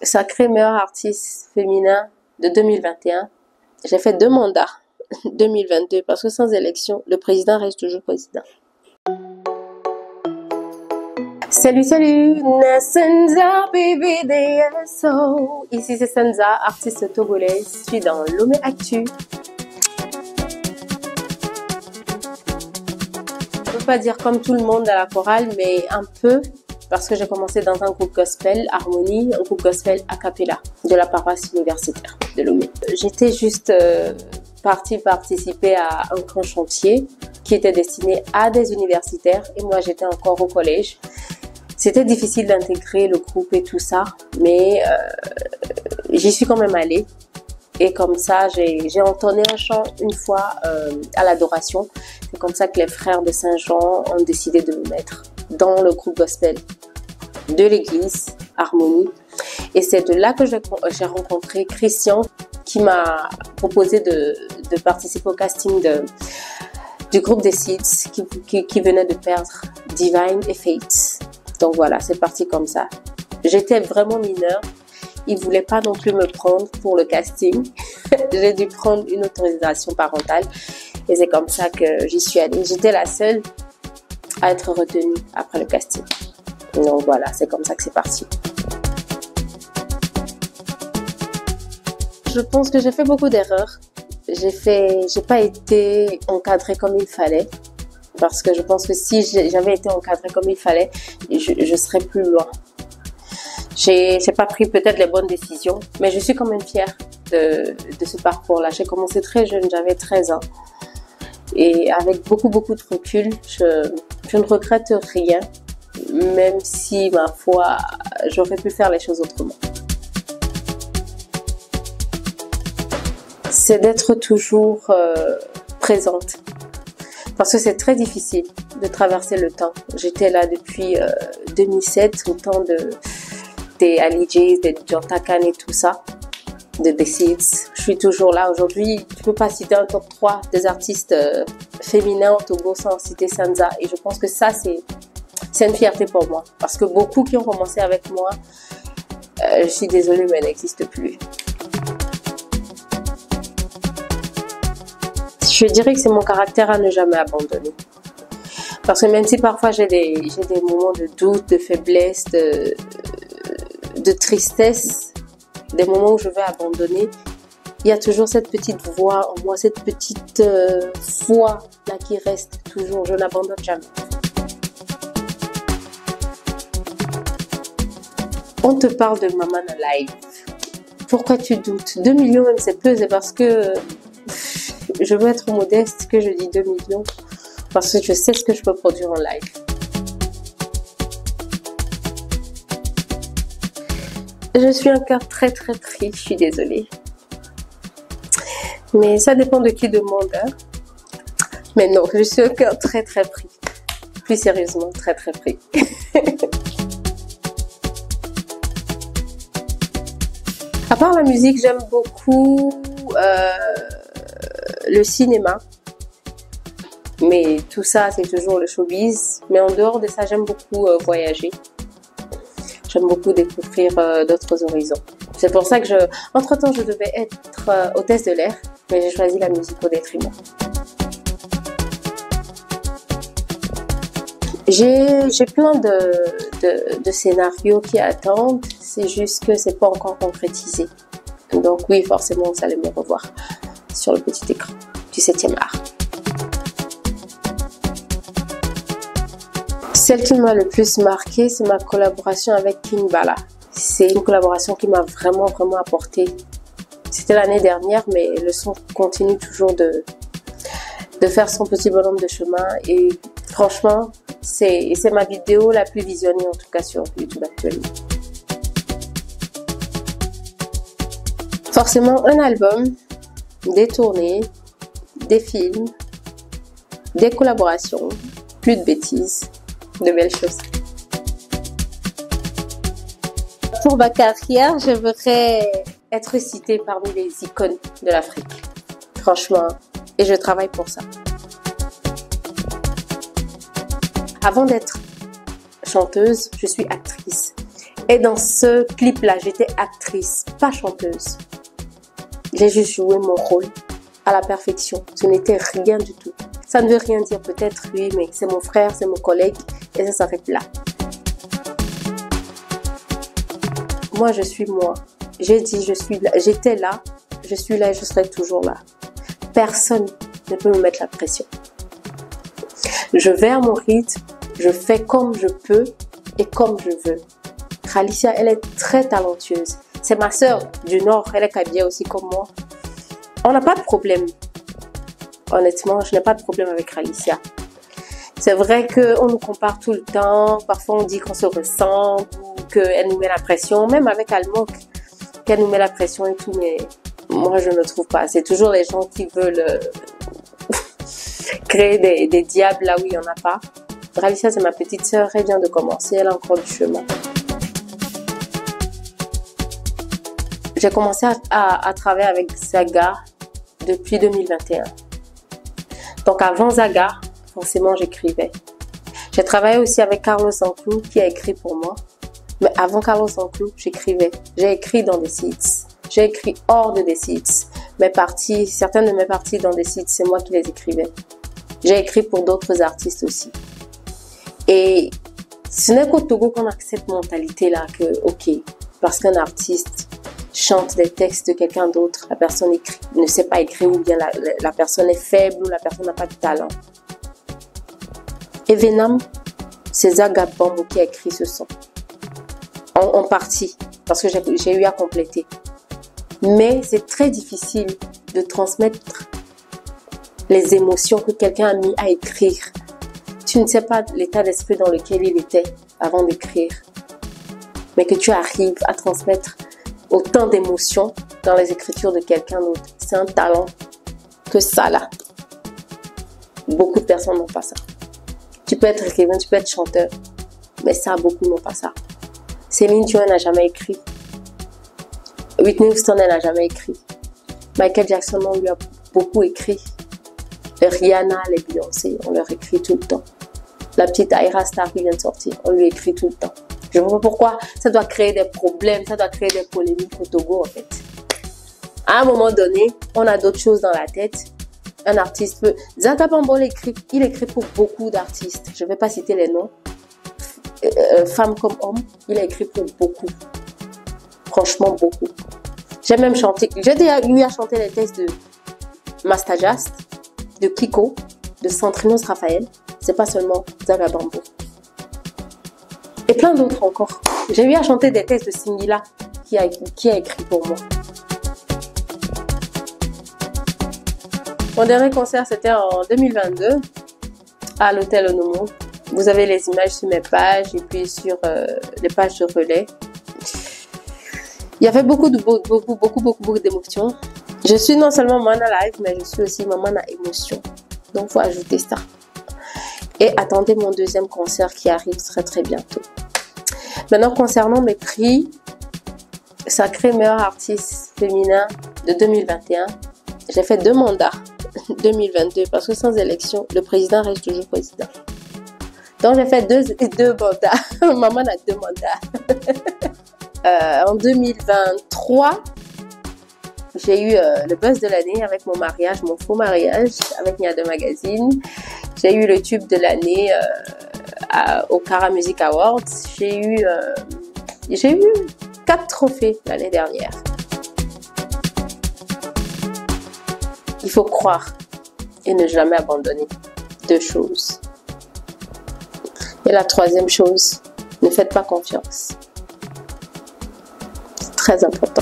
sacré meilleur artiste féminin de 2021. J'ai fait 2 mandats 2022 parce que sans élection, le président reste toujours président. Salut, Senza, baby, DSO. Ici c'est Senza, artiste togolaise. Je suis dans Lomé Actu. Je ne peux pas dire comme tout le monde à la chorale, mais un peu, parce que j'ai commencé dans un groupe gospel, Harmonie, un groupe gospel a cappella de la paroisse universitaire de Lomé. J'étais juste partie participer à un grand chantier qui était destiné à des universitaires et moi j'étais encore au collège. C'était difficile d'intégrer le groupe et tout ça, mais j'y suis quand même allée. Et comme ça, j'ai entonné un chant une fois à l'adoration. C'est comme ça que les frères de Saint-Jean ont décidé de me mettre dans le groupe gospel de l'église Harmonie. Et c'est de là que j'ai rencontré Christian qui m'a proposé de participer au casting du groupe des Seeds qui venait de perdre Divine et Faith. Donc voilà, c'est parti comme ça. J'étais vraiment mineure. Ils ne voulaient pas non plus me prendre pour le casting. J'ai dû prendre une autorisation parentale. Et c'est comme ça que j'y suis allée. J'étais la seule à être retenue après le casting. Donc voilà, c'est comme ça que c'est parti. Je pense que j'ai fait beaucoup d'erreurs. J'ai pas été encadrée comme il fallait. Parce que je pense que si j'avais été encadrée comme il fallait, je serais plus loin. J'ai pas pris peut-être les bonnes décisions, mais je suis quand même fière de ce parcours-là. J'ai commencé très jeune, j'avais 13 ans. Et avec beaucoup de recul, je ne regrette rien, même si, ma foi, j'aurais pu faire les choses autrement. C'est d'être toujours présente. Parce que c'est très difficile de traverser le temps. J'étais là depuis 2007, au temps des Ali J, des John Takan et tout ça, de The Seeds. Je suis toujours là. Aujourd'hui, je ne peux pas citer un top 3 des artistes féminins au Togo sans citer Senza. Et je pense que ça, c'est une fierté pour moi. Parce que beaucoup qui ont commencé avec moi, je suis désolée, mais elles n'existent plus. Je dirais que c'est mon caractère à ne jamais abandonner. Parce que même si parfois j'ai des moments de doute, de faiblesse, de tristesse, des moments où je vais abandonner, il y a toujours cette petite voix en moi, cette petite foi là qui reste toujours. Je n'abandonne jamais. On te parle de Maman Alive. Pourquoi tu doutes? 2 millions même c'est peu, c'est parce que je veux être modeste que je dis 2 millions parce que je sais ce que je peux produire en live. Je suis un cœur très pris, je suis désolée. Mais ça dépend de qui demande. Hein. Mais non, je suis un cœur très pris. Plus sérieusement, très pris. À part la musique, j'aime beaucoup le cinéma, mais tout ça c'est toujours le showbiz. Mais en dehors de ça, j'aime beaucoup voyager. J'aime beaucoup découvrir d'autres horizons. C'est pour ça que entre-temps, je devais être hôtesse de l'air, mais j'ai choisi la musique au détriment. J'ai plein de scénarios qui attendent, c'est juste que c'est pas encore concrétisé. Donc oui, forcément, vous allez me revoir sur le petit écran du 7e art. Celle qui m'a le plus marqué, c'est ma collaboration avec King Bala. C'est une collaboration qui m'a vraiment apporté. C'était l'année dernière, mais le son continue toujours de faire son petit bonhomme de chemin. Et franchement, c'est ma vidéo la plus visionnée, en tout cas sur YouTube actuellement. Forcément, un album, des tournées, des films, des collaborations, plus de bêtises, de belles choses. Pour ma carrière, j'aimerais être citée parmi les icônes de l'Afrique. Franchement, et je travaille pour ça. Avant d'être chanteuse, je suis actrice. Et dans ce clip-là, j'étais actrice, pas chanteuse. J'ai juste joué mon rôle à la perfection. Ce n'était rien du tout. Ça ne veut rien dire, peut-être, oui, mais c'est mon frère, c'est mon collègue, et ça s'arrête là. Moi, je suis moi. J'ai dit, je suis là, j'étais là, je suis là et je serai toujours là. Personne ne peut me mettre la pression. Je vais à mon rythme, je fais comme je peux et comme je veux. Khalicia, elle est très talentueuse. C'est ma sœur du Nord, elle est kabia aussi comme moi. On n'a pas de problème. Honnêtement, je n'ai pas de problème avec Khalicia. C'est vrai qu'on nous compare tout le temps. Parfois, on dit qu'on se ressemble ou qu'elle nous met la pression. Même avec Almok, qu'elle nous met la pression et tout. Mais moi, je ne trouve pas. C'est toujours les gens qui veulent créer des diables là où il n'y en a pas. Khalicia, c'est ma petite sœur. Elle vient de commencer. Elle a encore du chemin. J'ai commencé à travailler avec Zaga depuis 2021. Donc avant Zaga, forcément j'écrivais. J'ai travaillé aussi avec Carlos Anclou qui a écrit pour moi. Mais avant Carlos Anclou, j'écrivais. J'ai écrit dans des sites. J'ai écrit hors de des sites. Mes parties, certaines de mes parties dans des sites, c'est moi qui les écrivais. J'ai écrit pour d'autres artistes aussi. Et ce n'est qu'au Togo qu'on a cette mentalité-là que, ok, parce qu'un artiste chante des textes de quelqu'un d'autre, la personne ne sait pas écrire ou bien la personne est faible ou la personne n'a pas de talent. Et Venom, c'est Zaga Bambo qui a écrit ce son. En partie, parce que j'ai eu à compléter. Mais c'est très difficile de transmettre les émotions que quelqu'un a mis à écrire. Tu ne sais pas l'état d'esprit dans lequel il était avant d'écrire. Mais que tu arrives à transmettre autant d'émotions dans les écritures de quelqu'un d'autre. C'est un talent que ça là. Beaucoup de personnes n'ont pas ça. Tu peux être écrivain, tu peux être chanteur, mais ça, beaucoup n'ont pas ça. Céline Dion n'a jamais écrit. Whitney Houston, elle n'a jamais écrit. Michael Jackson, on lui a beaucoup écrit. Rihanna, les Beyoncé, on leur écrit tout le temps. La petite Ayra Starr qui vient de sortir, on lui écrit tout le temps. Je ne vois pas pourquoi ça doit créer des problèmes, ça doit créer des polémiques au Togo en fait. À un moment donné, on a d'autres choses dans la tête. Un artiste peut... Zaga Bambo, il écrit pour beaucoup d'artistes. Je ne vais pas citer les noms. Femmes comme hommes, il a écrit pour beaucoup. Franchement, beaucoup. J'ai même chanté... J'ai déjà eu à chanter les textes de Mastajast, de Kiko, de Centrinos Raphaël. C'est pas seulement Zaga Bambo. Et plein d'autres encore. J'ai eu à chanter des textes de Singila qui a écrit pour moi. Mon dernier concert, c'était en 2022 à l'hôtel Onomo. Vous avez les images sur mes pages et puis sur les pages de relais. Il y avait beaucoup d'émotions. Je suis non seulement Mana Live, mais je suis aussi Mana Émotion. Donc, il faut ajouter ça. Et attendez mon deuxième concert qui arrive très bientôt. Maintenant, concernant mes prix, Sacré meilleur artiste féminin de 2021, j'ai fait 2 mandats 2022 parce que sans élection, le président reste toujours président. Donc, j'ai fait deux mandats. Maman a 2 mandats. En 2023, j'ai eu le buzz de l'année avec mon mariage, mon faux mariage avec Niada Magazine. J'ai eu le tube de l'année au Cara Music Awards. J'ai eu 4 trophées l'année dernière. Il faut croire et ne jamais abandonner. 2 choses. Et la 3e chose, ne faites pas confiance. C'est très important.